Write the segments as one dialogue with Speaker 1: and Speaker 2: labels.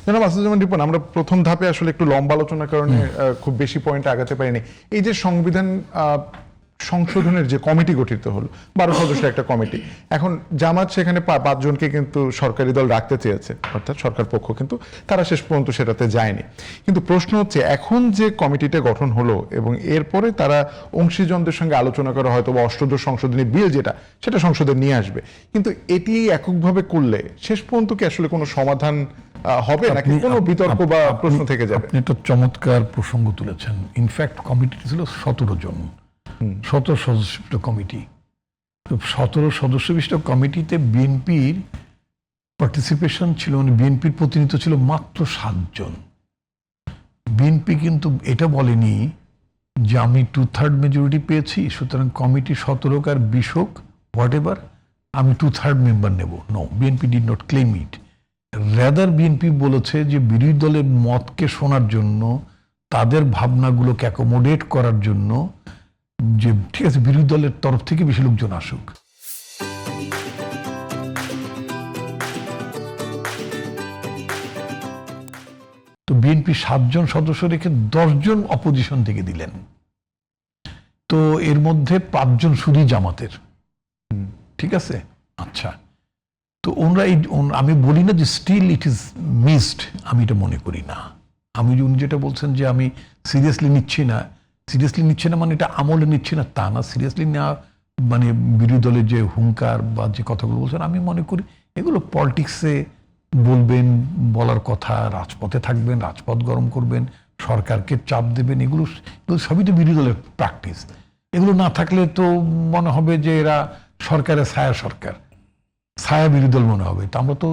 Speaker 1: জনাব আসাদুজ্জামান রিপন, আমরা প্রথম ধাপে আসলে একটু লম্বা আলোচনার কারণে খুব বেশি পয়েন্টে আগাতে পারিনি। এই যে সংবিধান সংশোধনের যে কমিটি গঠিত হলো, 12 সদস্যের একটা কমিটি, এখন জামাত সেখানে 5 জনকে কিন্তু সরকারি দল রাখতে চেয়েছে, অর্থাৎ সরকার পক্ষ, কিন্তু তারা শেষ পর্যন্ত সেটাতে যায়নি। কিন্তু প্রশ্ন হচ্ছে, এখন যে কমিটিটা গঠন হলো এবং এরপরে তারা অংশীজনদের সঙ্গে আলোচনা করা হয়তো বা অষ্টদশ সংশোধনী বিল সেটা সংসদে নিয়ে আসবে, কিন্তু এটি এককভাবে করলে শেষ পর্যন্ত কি আসলে কোনো সমাধান হবে নাকি কোনো বিতর্ক বা প্রশ্ন থেকে যাবে?
Speaker 2: আপনি একটা চমৎকার প্রসঙ্গ তুলেছেন। ইনফ্যাক্ট কমিটিটি ছিল 17 জন, 17 সদস্য কমিটি। 17 সদস্য বিশিষ্ট কমিটিতে বিএনপির পার্টিসিপেশন ছিল, মানে বিএনপির প্রতিনিধিত্ব ছিল মাত্র 7 জন। বিএনপি কিন্তু এটা বলেনি যে আমি 2/3 মেজরিটি পেয়েছি, সুতরাং কমিটি 17 আর 20 হোক, হোয়াট এভার, আমি 2/3 মেম্বার নেব। No, BNP did not claim it. Rather BNP বলেছে যে বিরোধী দলের মতকে শোনার জন্য, তাদের ভাবনাগুলোকে অ্যাকোমোডেট করার জন্য, যে ঠিক আছে বিরোধী দলের তরফ থেকে বেশি লোকজন আসুক। তো বিএনপি 7 জন সদস্য রেখে 10 জন অপোজিশন থেকে দিলেন। তো এর মধ্যে 5 জন শুধুই জামাতের। ঠিক আছে, আচ্ছা। তো ওনারা আমি বলি না যে স্টিল ইট ইজ মিসড, আমি এটা মনে করি না। আমি উনি যেটা বলছেন যে আমি সিরিয়াসলি নিচ্ছি না মানে এটা আমলে নিচ্ছি না তা না। সিরিয়াসলি নেওয়া মানে বিরোধী দলের যে হুঙ্কার বা যে কথাগুলো বলছেন, আমি মনে করি এগুলো পলিটিক্সে বলবেন, বলার কথা, রাজপথে থাকবেন, রাজপথ গরম করবেন, সরকারকে চাপ দেবেন, এগুলো সবই তো বিরোধী দলের প্র্যাকটিস। এগুলো না থাকলে তো মনে হবে যে এরা সরকারের ছায়া বিরোধী দল মনে হবে। তো আমরা তো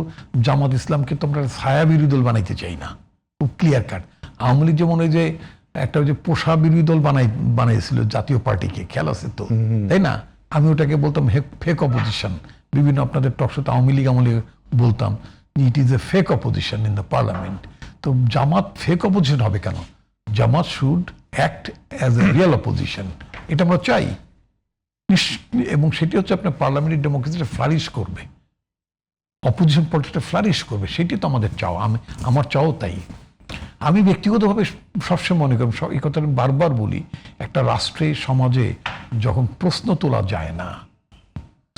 Speaker 2: জামাত ইসলামকে তো আমরা ছায়া বিরোধী দল বানাইতে চাই না, খুব ক্লিয়ার কাট। আওয়ামী লীগ যেমন ওই যে একটা যে পোষা বিরোধী দল বানাইছিল জাতীয় পার্টিকে, খেয়াল আছে তো, তাই না? আমি ওটাকে বলতাম ফেক অপোজিশন। বিভিন্ন আপনাদের টকশোতে আওয়ামী লীগ আমলে বলতাম it is a fake opposition in the parliament. তো জামাত ফেক অপোজিশন হবে কেন? Jamaat should act as a real opposition, এটা আমরা চাই। এবং সেটি হচ্ছে আপনার পার্লামেন্টারি ডেমোক্রেসিটা ফ্লারিশ করবে, অপোজিশন পলিটিক্সটা ফ্লারিশ করবে, সেটি তো আমাদের চাও। আমার চাও তাই। আমি ব্যক্তিগতভাবে সবসময় মনে করি, এই কথাটা বারবার বলি, একটা রাষ্ট্রে, সমাজে যখন প্রশ্ন তোলা যায় না,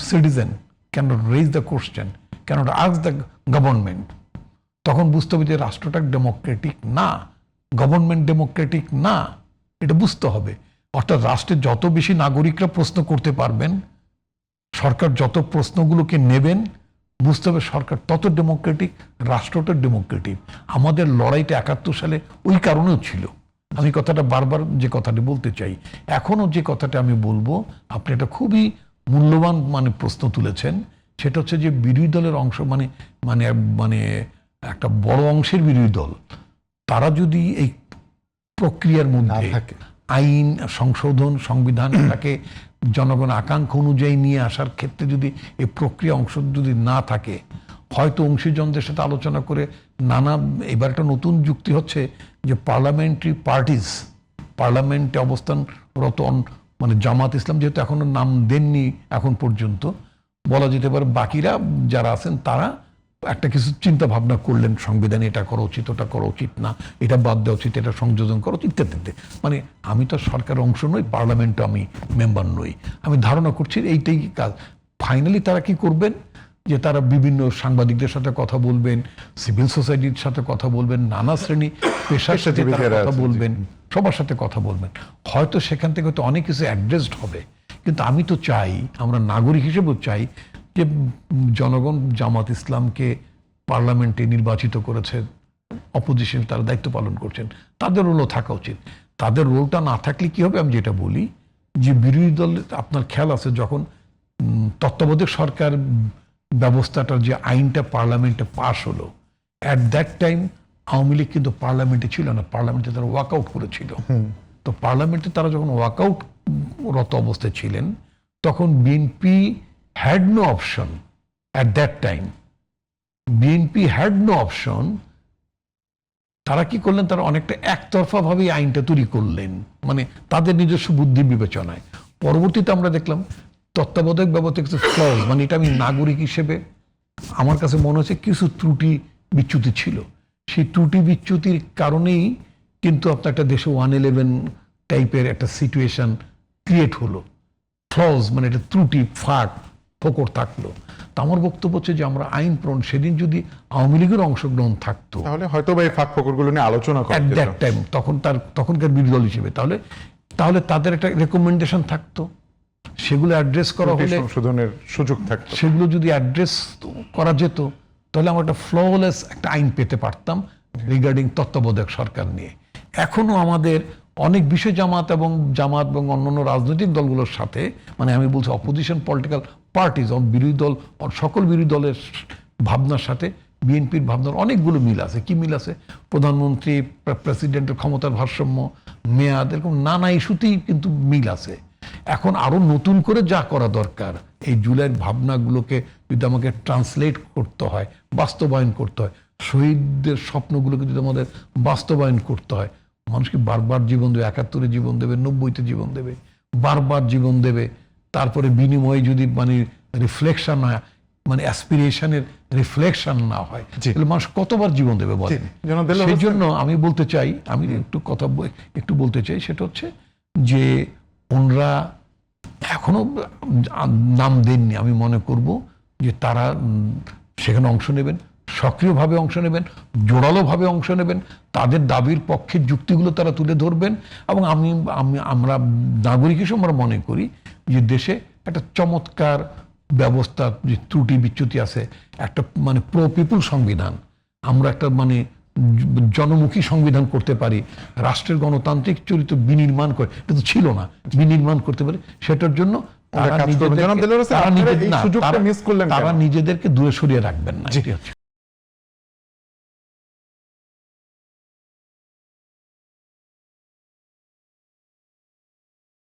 Speaker 2: citizen cannot raise the question, cannot ask the government, তখন বুঝতে হবে যে রাষ্ট্রটা ডেমোক্রেটিক না, গভর্নমেন্ট ডেমোক্রেটিক না, এটা বুঝতে হবে। অর্থাৎ রাষ্ট্রের যত বেশি নাগরিকরা প্রশ্ন করতে পারবেন, সরকার যত প্রশ্নগুলোকে নেবেন, বুঝতে হবে সরকার তত ডেমোক্রেটিক, রাষ্ট্রটা ডেমোক্রেটিক। আমাদের লড়াইটা 71 সালে ওই কারণেও ছিল। আমি কথাটা বারবার যে কথাটি বলতে চাই, এখনো যে কথাটা আমি বলবো, আপনি একটা খুবই মূল্যবান মানে প্রশ্ন তুলেছেন। সেটা হচ্ছে যে বিরোধী দলের অংশ মানে মানে মানে একটা বড় অংশের বিরোধী দল, তারা যদি এই প্রক্রিয়ার মধ্যে আইন সংশোধন, সংবিধানটাকে জনগণ আকাঙ্ক্ষা অনুযায়ী নিয়ে আসার ক্ষেত্রে যদি এই প্রক্রিয়া অংশ যদি না থাকে, হয়তো অংশীজনদের সাথে আলোচনা করে এবার একটা নতুন যুক্তি হচ্ছে যে পার্লামেন্টারি পার্টিস, পার্লামেন্টে অবস্থানরত মানে জামাত ইসলাম যেহেতু এখনো নাম দেননি এখন পর্যন্ত, বলা যেতে পারে বাকিরা যারা আছেন তারা একটা কিছু চিন্তা ভাবনা করলেন, সংবিধানে এটা করা উচিত, ওটা করা উচিত না, এটা বাদ দেওয়া উচিত, এটা সংযোজন করা উচিত ইত্যাদি। মানে আমি তো সরকারের অংশ নই, পার্লামেন্টে আমি মেম্বার নই, আমি ধারণা করছি এইটাই কাজ। ফাইনালি তারা কি করবেন, যে তারা বিভিন্ন সাংবাদিকদের সাথে কথা বলবেন, সিভিল সোসাইটির সাথে কথা বলবেন, নানা শ্রেণী পেশার সাথে কথা বলবেন, সবার সাথে কথা বলবেন, হয়তো সেখান থেকে হয়তো অনেক কিছু অ্যাড্রেসড হবে। কিন্তু আমি তো চাই, আমরা নাগরিক হিসেবেও চাই যে জনগণ জামাত ইসলামকে পার্লামেন্টে নির্বাচিত করেছে, অপোজিশন তারা দায়িত্ব পালন করছেন, তাদের রোলও থাকা উচিত। তাদের রোলটা না থাকলে কি হবে, আমি যেটা বলি যে বিরোধী দল, আপনার খেয়াল আছে যখন তত্ত্বাবধায়ক সরকার ব্যবস্থাটার যে আইনটা পার্লামেন্টে পাশ হলো, at that time Awami League কিন্তু পার্লামেন্টে ছিল না, পার্লামেন্টে তারা ওয়াকআউট করেছিল। তো পার্লামেন্টে তারা যখন ওয়াকআউট রত অবস্থায় ছিলেন, তখন BNP had no option at that time. BNP had no option. তারা কি করলেন, তারা অনেকটা একতরফা ভাবে আইনটা তৈরি করলেন, মানে তাদের নিজস্ব বুদ্ধি বিবেচনায়। পরবর্তীতে আমরা দেখলাম তত্ত্বাবধায়ক ব্যবস্থা কিছু ফ্লজ, মানে এটা আমি নাগরিক হিসেবে আমার কাছে মনে হচ্ছে কিছু ত্রুটি বিচ্যুতি ছিল, সেই ত্রুটি বিচ্যুতির কারণেই কিন্তু আপনার একটা দেশে 111 টাইপের একটা সিচুয়েশন ক্রিয়েট হলো। ফ্লজ মানে একটা ত্রুটি ফাঁক ফোকর থাকলো। তো আমার বক্তব্য হচ্ছে যে আমরা আইন প্রণ, সেদিন যদি আওয়ামী লীগের অংশগ্রহণ থাকতো
Speaker 1: তাহলে হয়তো বা এই ফাঁক ফোকরগুলো নিয়ে আলোচনা করা
Speaker 2: অ্যাট
Speaker 1: যেত।
Speaker 2: দ্যাট টাইম, তখনকার বিরোধী দল হিসেবে, তাহলে তাদের একটা রেকমেন্ডেশন থাকতো, সেগুলো অ্যাড্রেস করা
Speaker 1: ত্রুটি
Speaker 2: হলে,
Speaker 1: সংশোধনের সুযোগ থাকতো।
Speaker 2: সেগুলো যদি অ্যাড্রেস করা যেত, তাহলে আমরা একটা ফ্ললেস একটা আইন পেতে পারতাম রিগার্ডিং তত্ত্বাবধায়ক সরকার নিয়ে। এখনো আমাদের অনেক বিষয় জামাত এবং অন্যান্য রাজনৈতিক দলগুলোর সাথে, মানে আমি বলছি অপোজিশন পলিটিক্যাল পার্টিজ, বিরোধী দল, সকল বিরোধী দলের ভাবনার সাথে বিএনপির ভাবনার অনেকগুলো মিল আছে। কি মিল আছে? প্রধানমন্ত্রী, প্রেসিডেন্টের ক্ষমতার ভারসাম্য, মেয়াদ, এরকম নানা ইস্যুতেই কিন্তু মিল আছে। এখন আরো নতুন করে যা করা দরকার, এই জুলাইয়ের ভাবনাগুলোকে যদি আমাকে ট্রান্সলেট করতে হয়, বাস্তবায়ন করতে হয়, শহীদদের স্বপ্নগুলোকে যদি আমাদের বাস্তবায়ন করতে হয়, মানুষকে বারবার জীবন দেবে, 71-এ জীবন দেবে, 90-তে জীবন দেবে, বারবার জীবন দেবে, তারপরে বিনিময়ে যদি মানে রিফ্লেকশন হয়, মানে অ্যাসপিরেশনের রিফ্লেকশন না হয়, তাহলে মানুষ কতবার জীবন দেবে বলেন? সেই জন্য আমি বলতে চাই, আমি একটু বলতে চাই, সেটা হচ্ছে যে ওনরা এখনো নাম দেননি। আমি মনে করব যে তারা সেখানে অংশ নেবেন, সক্রিয়ভাবে অংশ নেবেন, জোরালোভাবে অংশ নেবেন, তাদের দাবির পক্ষের যুক্তিগুলো তারা তুলে ধরবেন। এবং আমরা নাগরিক হিসেবে আমরা মনে করি যে দেশে একটা চমৎকার ব্যবস্থা, যে ত্রুটি বিচ্যুতি আছে, একটা মানে প্রো পিপুল সংবিধান, আমরা একটা মানে জনমুখী সংবিধান করতে পারি, রাষ্ট্রের গণতান্ত্রিক চরিত্র বিনির্মাণ করে, এটা তো ছিল না, বিনির্মাণ করতে পারি। সেটার জন্য তারা নিজেদেরকে দূরে সরিয়ে রাখবেন না।